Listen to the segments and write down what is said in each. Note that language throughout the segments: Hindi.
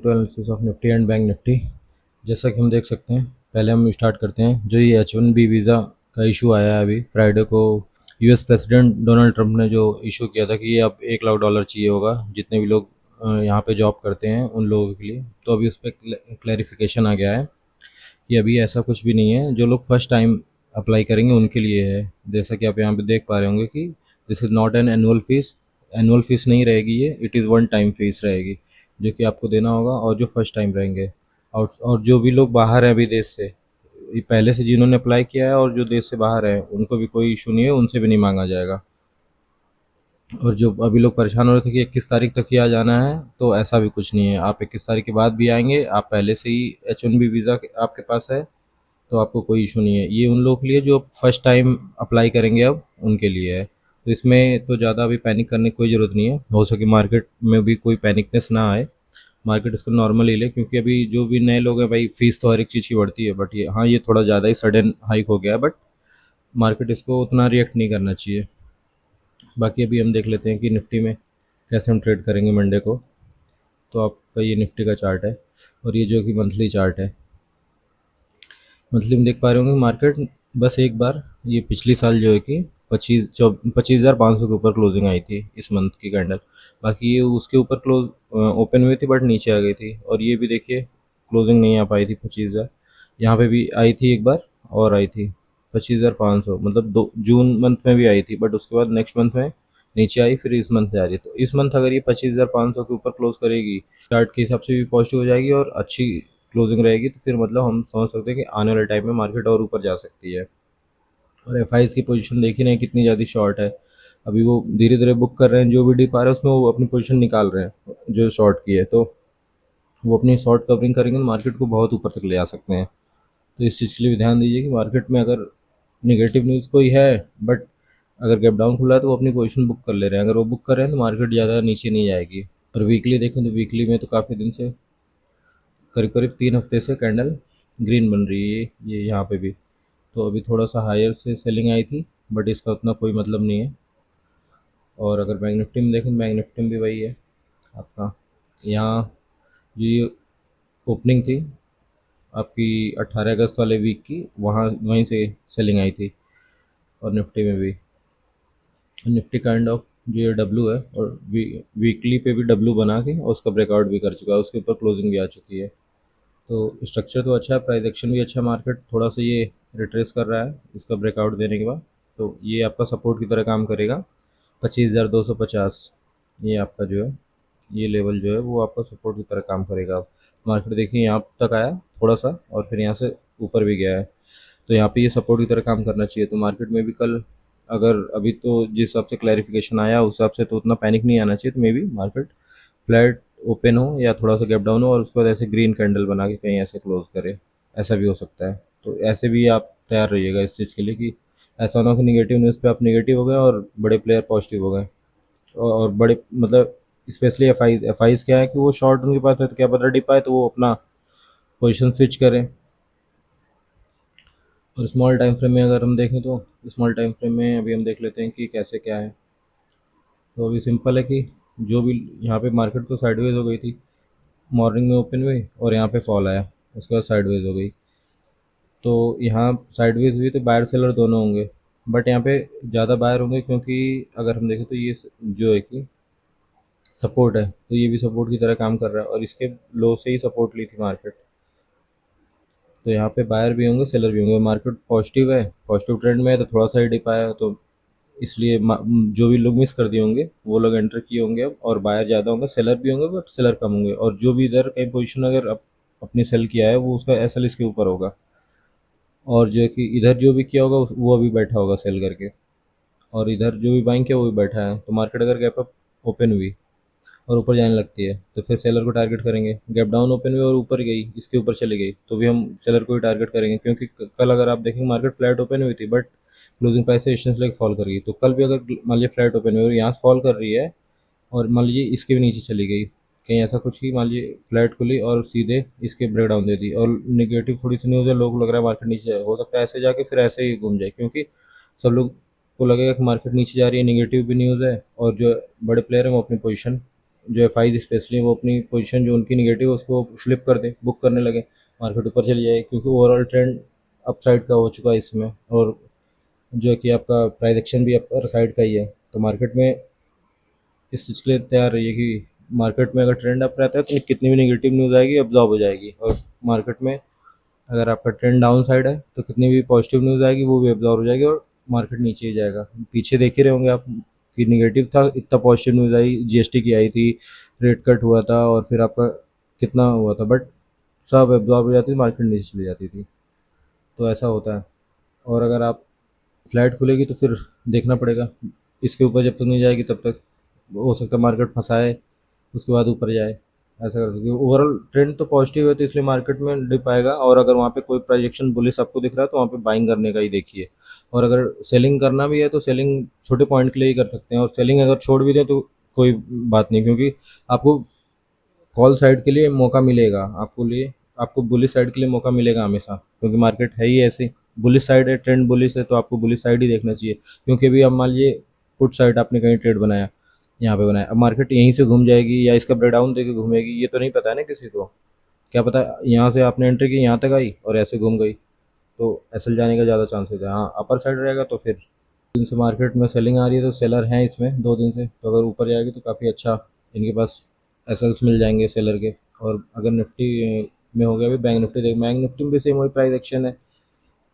To analysis of Nifty and bank Nifty. जैसा कि हम देख सकते हैं, पहले हम स्टार्ट करते हैं। जो ये H1B वीज़ा का इशू आया है अभी फ्राइडे को, यूएस प्रेसिडेंट डोनाल्ड ट्रंप ने जो इशू किया था कि ये अब $1 लाख चाहिए होगा जितने भी लोग यहाँ पे जॉब करते हैं उन लोगों के लिए। तो अभी उस पर क्लैरिफिकेशन आ गया है कि अभी ऐसा कुछ भी नहीं है। जो लोग फर्स्ट टाइम अप्लाई करेंगे उनके लिए है। जैसा कि आप यहाँ पे देख पा रहे होंगे कि this is not an annual fees नहीं रहेगी ये, it is one time fees रहेगी जो कि आपको देना होगा। और जो फर्स्ट टाइम रहेंगे और जो भी लोग बाहर हैं अभी देश से, ये पहले से जिन्होंने अप्लाई किया है और जो देश से बाहर है उनको भी कोई इशू नहीं है, उनसे भी नहीं मांगा जाएगा। और जो अभी लोग परेशान हो रहे थे कि 21 तारीख तक ही आ जाना है, तो ऐसा भी कुछ नहीं है। आप 21 तारीख के बाद भी आएंगे, आप पहले से ही H1B वीज़ा आपके पास है तो आपको कोई इशू नहीं है। ये उन लोगों के लिए जो फर्स्ट टाइम अप्लाई करेंगे अब उनके लिए है। तो इसमें तो ज़्यादा अभी पैनिक करने की कोई ज़रूरत नहीं है। हो सके मार्केट में भी कोई पैनिकनेस ना आए, मार्केट इसको नॉर्मल ही ले, क्योंकि अभी जो भी नए लोग हैं भाई, फीस तो हर एक चीज़ की बढ़ती है, बट ये हाँ, ये थोड़ा ज़्यादा ही सडन हाइक हो गया है, बट मार्केट इसको उतना रिएक्ट नहीं करना चाहिए। बाकी अभी हम देख लेते हैं कि निफ्टी में कैसे हम ट्रेड करेंगे मंडे को। तो आपका ये निफ्टी का चार्ट है और ये जो कि मंथली चार्ट है। मंथली में देख पा रहे होंगे मार्केट बस एक बार, ये पिछली साल जो है कि 25,500 के ऊपर क्लोजिंग आई थी इस मंथ की कैंडल। बाकी ये उसके ऊपर क्लोज ओपन हुई थी बट नीचे आ गई थी। और ये भी देखिए क्लोजिंग नहीं आ पाई थी 25,000। यहाँ पे भी आई थी एक बार और आई थी 25,500, मतलब दो जून मंथ में भी आई थी, बट उसके बाद नेक्स्ट मंथ में नीचे आई, फिर इस मंथ से आ रही है। तो इस मंथ अगर ये 25,500 के ऊपर क्लोज करेगी, चार्ट के हिसाब से भी पॉजिटिव हो जाएगी और अच्छी क्लोजिंग रहेगी, तो फिर मतलब हम समझ सकते हैं कि आने वाले टाइम में मार्केट और ऊपर जा सकती है। और एफ की पोजीशन देखी नहीं कितनी ज़्यादा शॉर्ट है। अभी वो धीरे धीरे बुक कर रहे हैं, जो भी डिप आ रहा है उसमें वो अपनी पोजीशन निकाल रहे हैं जो शॉर्ट की है। तो वो अपनी शॉर्ट कवरिंग करेंगे तो मार्केट को बहुत ऊपर तक ले आ सकते हैं। तो इस चीज़ के लिए भी ध्यान दीजिए कि मार्केट में अगर नेगेटिव न्यूज़ कोई है, बट अगर गैप डाउन खुला है तो वो अपनी पोजीशन बुक कर ले रहे हैं। अगर वो बुक कर रहे हैं तो मार्केट ज़्यादा नीचे नहीं जाएगी। और वीकली देखें तो वीकली में तो काफ़ी दिन से, करीब करीब 3 हफ्ते से कैंडल ग्रीन बन रही है ये यहाँ पे भी। तो अभी थोड़ा सा हायर से सेलिंग आई थी, बट इसका उतना कोई मतलब नहीं है। और अगर बैंक निफ्टी में देखें, बैंक निफ्टी में भी वही है आपका। यहाँ जो ये ओपनिंग थी आपकी 18 अगस्त वाले वीक की, वहाँ वहीं से सेलिंग आई थी। और निफ्टी में भी, निफ्टी काइंड ऑफ जो ये डब्लू है और वीकली पे भी डब्लू बना के और उसका ब्रेकआउट भी कर चुका है, उसके ऊपर क्लोजिंग भी आ चुकी है। तो स्ट्रक्चर तो अच्छा है, प्राइस एक्शन भी अच्छा है। मार्केट थोड़ा सा ये रिट्रेस कर रहा है इसका ब्रेकआउट देने के बाद, तो ये आपका सपोर्ट की तरह काम करेगा। 25,250 ये आपका जो है, ये लेवल जो है वो आपका सपोर्ट की तरह काम करेगा। मार्केट देखिए यहाँ तक आया थोड़ा सा और फिर यहाँ से ऊपर भी गया है, तो यहाँ पे ये सपोर्ट की तरह काम करना चाहिए। तो मार्केट में भी कल, अगर अभी तो जिस हिसाब से क्लैरिफिकेशन आया उस हिसाब से तो उतना पैनिक नहीं आना चाहिए, तो may be market flat open हो या थोड़ा सा गैप डाउन हो और उसके बाद ऐसे ग्रीन कैंडल बना के कहीं ऐसे क्लोज करे, ऐसा भी हो सकता है। तो ऐसे भी आप तैयार रहिएगा इस चीज़ के लिए कि ऐसा ना हो कि निगेटिव न्यूज़ पे आप निगेटिव हो गए और बड़े प्लेयर पॉजिटिव हो गए। और बड़े मतलब स्पेशली एफ आईज क्या है कि वो शॉर्ट उनके पास है, तो क्या पता डिप आए तो वो अपना पोजीशन स्विच करें। और स्मॉल टाइम फ्रेम में अगर हम देखें तो स्मॉल टाइम फ्रेम में अभी हम देख लेते हैं कि कैसे क्या है। तो अभी सिंपल है कि जो भी यहाँ पे मार्केट तो साइडवेज हो गई थी, मॉर्निंग में ओपन हुई और यहाँ पे फॉल आया, उसके बाद साइडवेज हो गई। तो यहाँ साइडवेज हुई तो बायर सेलर दोनों होंगे, बट यहाँ पे ज़्यादा बायर होंगे क्योंकि अगर हम देखें तो ये जो है कि सपोर्ट है, तो ये भी सपोर्ट की तरह काम कर रहा है और इसके लो से ही सपोर्ट ली थी मार्केट। तो यहाँ पे बायर भी होंगे सेलर भी होंगे। मार्केट पॉजिटिव है, पॉजिटिव ट्रेंड में है, तो थोड़ा सा ही डिप आया, तो इसलिए जो भी लोग मिस कर दिए होंगे वो लोग एंटर किए होंगे अब, और बायर ज़्यादा होंगे, सेलर भी होंगे बट सेलर कम होंगे। और जो भी इधर कहीं पोजीशन अगर अपनी सेल किया है वो उसका एसएल इसके ऊपर होगा, और जो है कि इधर जो भी किया होगा वो अभी बैठा होगा सेल करके, और इधर जो भी बाइंग किया वो भी बैठा है। तो मार्केट अगर गैप अप ओपन हुई और ऊपर जाने लगती है तो फिर सेलर को टारगेट करेंगे। गैप डाउन ओपन हुई और ऊपर गई, इसके ऊपर चली गई, तो भी हम सेलर को ही टारगेट करेंगे, क्योंकि कल अगर आप देखेंगे मार्केट फ्लैट ओपन हुई थी बट क्लोजिंग प्राइस से रेजिस्टेंस लेके फॉल कर गई। तो कल भी अगर मान लीजिए फ्लैट ओपन हुई और यहाँ से फॉल कर रही है और मान लीजिए इसके भी नीचे चली गई, कहीं ऐसा कुछ कि मान लीजिए फ्लैट खुली और सीधे इसके ब्रेक डाउन दे दी और निगेटिव थोड़ी सी न्यूज़ है, लोग लग रहा है मार्केट नीचे जाए, हो सकता है ऐसे जाके फिर ऐसे ही घूम जाए, क्योंकि सब लोग को लगेगा कि मार्केट नीचे जा रही है, निगेटिव भी न्यूज़ है और जो बड़े प्लेयर हैं वो अपनी पोजीशन जो एफ आई स्पेशली वो अपनी पोजीशन जो उनकी निगेटिव है उसको फ्लिप कर दे, बुक करने लगे, मार्केट ऊपर चली जाए, क्योंकि ओवरऑल ट्रेंड अप साइड का हो चुका है इसमें, और जो है कि आपका प्राइस एक्शन भी अपर साइड का ही है। तो मार्केट में इस चीज़ के लिए तैयार रहिए कि मार्केट में अगर ट्रेंड अप रहता है तो कितनी भी नेगेटिव न्यूज़ आएगी अब्जॉर्ब हो जाएगी, और मार्केट में अगर आपका ट्रेंड डाउन साइड है तो कितनी भी पॉजिटिव न्यूज़ आएगी वो भी अब्जॉर्ब हो जाएगी और मार्केट नीचे ही जाएगा। पीछे देख ही रहे होंगे आप कि निगेटिव था, इतना पॉजिटिव न्यूज़ आई, जीएसटी की आई थी, रेट कट हुआ था, और फिर आपका कितना हुआ था, बट सब एब्जॉर्ब हो जाती थी, मार्केट नीचे चली जाती थी। तो ऐसा होता है। और अगर आप फ्लैट खुलेगी तो फिर देखना पड़ेगा, इसके ऊपर जब तक नहीं जाएगी तब तक हो सकता है मार्केट फंसाए, उसके बाद ऊपर जाए, ऐसा कर सकते हो। ओवरऑल ट्रेंड तो पॉजिटिव है तो इसलिए मार्केट में डिप आएगा, और अगर वहाँ पे कोई प्रोजेक्शन बुलिश आपको दिख रहा है तो वहाँ पे बाइंग करने का ही देखिए। और अगर सेलिंग करना भी है तो सेलिंग छोटे पॉइंट के लिए ही कर सकते हैं, और सेलिंग अगर छोड़ भी दें तो कोई बात नहीं, क्योंकि आपको कॉल साइड के लिए मौका मिलेगा, आपको बुलिश साइड के लिए मौका मिलेगा हमेशा, क्योंकि मार्केट है ही ऐसी। बुलिश साइड है, ट्रेंड बुलिश है, तो आपको बुलिश साइड ही देखना चाहिए, क्योंकि अभी अब मान लीजिए पुट साइड आपने कहीं ट्रेड बनाया, यहाँ पे बनाया, अब मार्केट यहीं से घूम जाएगी या इसका ब्रेक डाउन देके घूमेगी, ये तो नहीं पता है ना किसी को। क्या पता यहाँ से आपने एंट्री की, यहाँ तक आई और ऐसे घूम गई, तो एसएल जाने का ज़्यादा चांसेस है। हाँ, अपर साइड रहेगा तो फिर दिन से मार्केट में सेलिंग आ रही है तो सेलर हैं इसमें 2 दिन से, तो अगर ऊपर जाएगी तो काफ़ी अच्छा इनके पास एसएल्स मिल जाएंगे सेलर के। और अगर निफ्टी में हो गया, अभी बैंक निफ्टी में भी सेम वही प्राइस एक्शन है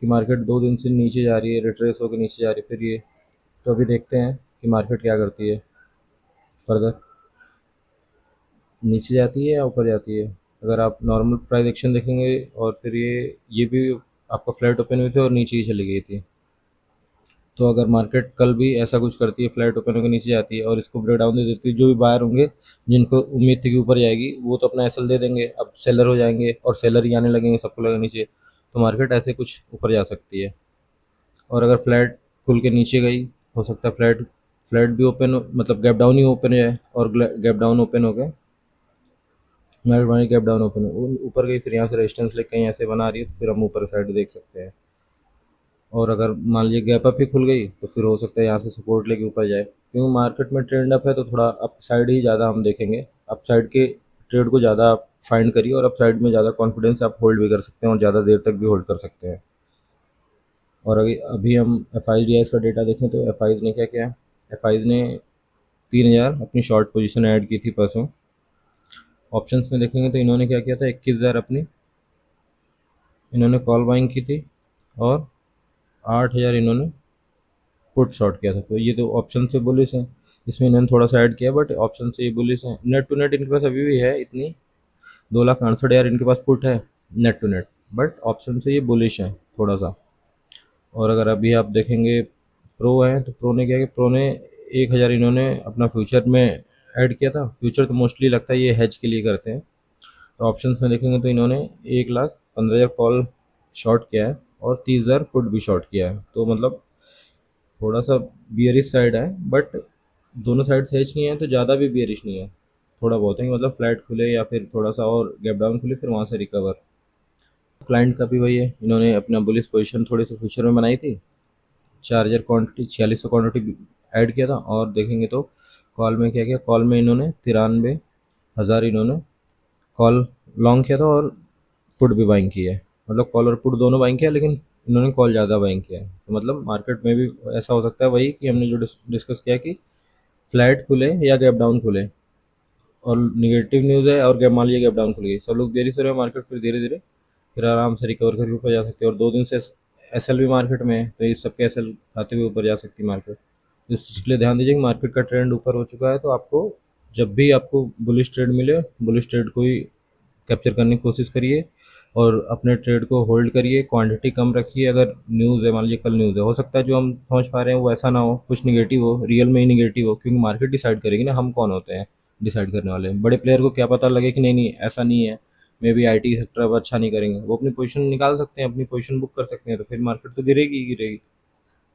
कि मार्केट 2 दिन से नीचे जा रही है, रिट्रेस होकर नीचे जा रही है, फिर ये तो अभी देखते हैं कि मार्केट क्या करती है फर्दर, नीचे जाती है या ऊपर जाती है। अगर आप नॉर्मल प्राइस एक्शन देखेंगे, और फिर ये भी आपका फ्लैट ओपन हुई थी और नीचे ही चली गई थी, तो अगर मार्केट कल भी ऐसा कुछ करती है, फ्लैट ओपन होकर नीचे जाती है और इसको ब्रेक डाउन दे देती है, जो भी बायर होंगे जिनको उम्मीद थी कि ऊपर जाएगी वो तो अपना एसएल दे देंगे, अब सेलर हो जाएंगे और सेलर ही आने लगेंगे, सबको लगेगा नीचे, तो मार्केट ऐसे कुछ ऊपर जा सकती है। और अगर फ्लैट खुल के नीचे गई, हो सकता है फ्लैट फ्लैट भी ओपन मतलब गैप डाउन ही ओपन है, और गैप डाउन ओपन हो गया, मार्केट हमारी गैप डाउन ओपन हो ऊपर गई, फिर यहाँ से रेजिस्टेंस लेके कहीं ऐसे बना रही है, तो फिर हम ऊपर साइड देख सकते हैं। और अगर मान लीजिए गैप अप ही खुल गई तो फिर हो सकता है यहाँ से सपोर्ट लेके ऊपर जाए, क्योंकि मार्केट में ट्रेंड अप है तो थोड़ा अप साइड ही ज़्यादा हम देखेंगे, अप साइड के ट्रेड को ज़्यादा आप फाइंड करिए, और अप साइड में ज़्यादा कॉन्फिडेंस आप होल्ड भी कर सकते हैं और ज़्यादा देर तक भी होल्ड कर सकते हैं। और अभी अभी हम एफ आई डी का डेटा देखें तो एफ आईज ने क्या किया, एफ आईज ने 3,000 अपनी शॉर्ट पोजीशन ऐड की थी परसों। ऑप्शंस में देखेंगे तो इन्होंने क्या किया था, 21,000 अपनी इन्होंने कॉल बाइंग की थी, और 8,000 इन्होंने पुट शॉर्ट किया था। तो ये तो ऑप्शन से बुलिश है, इसमें इन्होंने थोड़ा सा ऐड किया, बट ऑप्शन से ये बुलिश है। नेट टू नेट इनके पास अभी भी है इतनी 2,68,000 इनके पास पुट है net to net, but option से ये बुलिश है थोड़ा सा। और अगर अभी आप देखेंगे प्रो है, तो प्रो ने क्या किया, प्रो ने 1,000 इन्होंने अपना फ्यूचर में ऐड किया था। फ्यूचर तो मोस्टली लगता है ये हेज के लिए करते हैं। तो ऑप्शंस में देखेंगे तो इन्होंने 1,15,000 कॉल शॉर्ट किया है और 30,000 पुट भी शॉर्ट किया है, तो मतलब थोड़ा सा बियरिश साइड है, बट दोनों साइड से हेज नहीं है तो ज़्यादा भी बियरिश नहीं है, थोड़ा बहुत है कि मतलब फ्लैट खुले या फिर थोड़ा सा और गैप डाउन खुले फिर वहाँ से रिकवर। क्लाइंट का भी वही है, इन्होंने अपना बुलिश पोजीशन थोड़ी सी फ्यूचर में बनाई थी, 4,000 क्वान्टिटी 4600 क्वान्टिटी ऐड किया था। और देखेंगे तो कॉल में क्या किया, कॉल में इन्होंने 93,000 इन्होंने कॉल लॉन्ग किया था, और पुट भी बाइंग की है, मतलब कॉल और पुट दोनों बाइंग किया, लेकिन इन्होंने कॉल ज़्यादा बाइंग किया है। तो मतलब मार्केट में भी ऐसा हो सकता है वही कि हमने जो डिस्कस किया कि फ्लैट खुले या गैप डाउन खुले, और निगेटिव न्यूज़ है और गैप मान लीजिए गैप डाउन खुल गई, सब लोग देरी से रहे मार्केट, फिर धीरे धीरे फिर आराम से रिकवर करके ऊपर जा सकते हैं। और 2 दिन से एसएल भी मार्केट में है, तो इस सबके एसएल खाते हुए ऊपर जा सकती है मार्केट। तो इस चीज़ के लिए ध्यान दीजिए कि मार्केट का ट्रेंड ऊपर हो चुका है, तो आपको जब भी आपको बुलिश ट्रेड मिले, बुलिश ट्रेड को ही कैप्चर करने की कोशिश करिए, और अपने ट्रेड को होल्ड करिए, क्वांटिटी कम रखिए। अगर न्यूज़ है, मान लीजिए कल न्यूज़ है, हो सकता है जो हम समझ पा रहे हैं वो ऐसा ना हो, कुछ निगेटिव हो, रियल में ही निगेटिव हो, क्योंकि मार्केट डिसाइड करेगी ना, हम कौन होते हैं डिसाइड करने वाले। बड़े प्लेयर को क्या पता लगे कि नहीं नहीं ऐसा नहीं है, मे बी आईटी सेक्टर अब अच्छा नहीं करेंगे, वो अपनी पोजीशन निकाल सकते हैं, अपनी पोजीशन बुक कर सकते हैं, तो फिर मार्केट तो गिरेगी ही गिरेगी।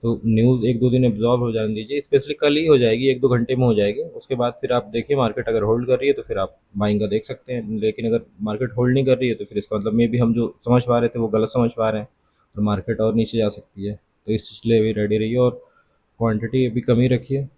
तो न्यूज़ 1-2 दिन एब्जॉर्ब हो जाने दीजिए, स्पेशली कल ही हो जाएगी, 1-2 घंटे में हो जाएगी, उसके बाद फिर आप देखिए मार्केट अगर होल्ड कर रही है तो फिर आप बाइंग का देख सकते हैं, लेकिन अगर मार्केट होल्ड नहीं कर रही है तो फिर इसका मतलब मे बी हम जो समझ पा रहे थे वो गलत समझ पा रहे हैं, और मार्केट और नीचे जा सकती है। तो इस लिए भी रेडी रहिए, और क्वांटिटी अभी कम ही रखिए,